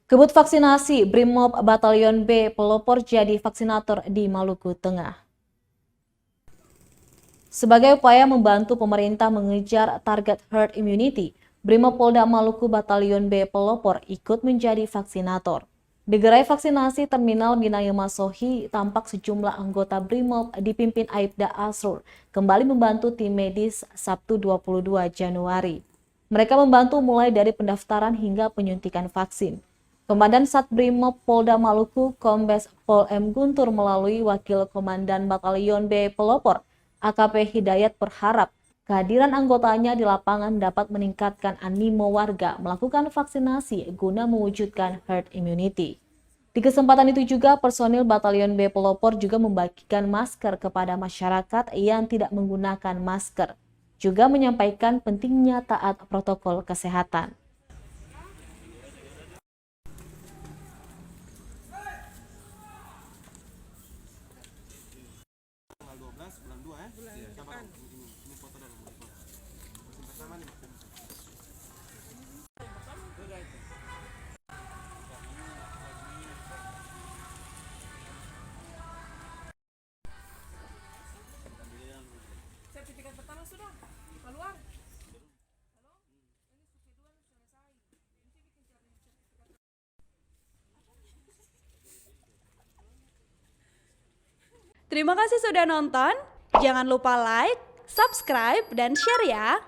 Kebut vaksinasi Brimob Batalion B pelopor jadi vaksinator di Maluku Tengah. Sebagai upaya membantu pemerintah mengejar target herd immunity, Brimob Polda Maluku Batalion B pelopor ikut menjadi vaksinator. Di gerai vaksinasi Terminal Binaya Masohi, tampak sejumlah anggota Brimob dipimpin Aibda Asrul kembali membantu tim medis Sabtu 22 Januari. Mereka membantu mulai dari pendaftaran hingga penyuntikan vaksin. Komandan Satbrimob Polda Maluku, Kombes Pol M. Guntur melalui Wakil Komandan Batalion B Pelopor, AKP Hidayat berharap kehadiran anggotanya di lapangan dapat meningkatkan animo warga melakukan vaksinasi guna mewujudkan herd immunity. Di kesempatan itu juga personil Batalion B Pelopor juga membagikan masker kepada masyarakat yang tidak menggunakan masker, juga menyampaikan pentingnya taat protokol kesehatan. Bulan 2 ya? Bulan depan. Ini foto dong. Vaksin pertama nih. Sertifikat pertama sudah keluar. Terima kasih sudah nonton. Jangan lupa like, subscribe, dan share ya.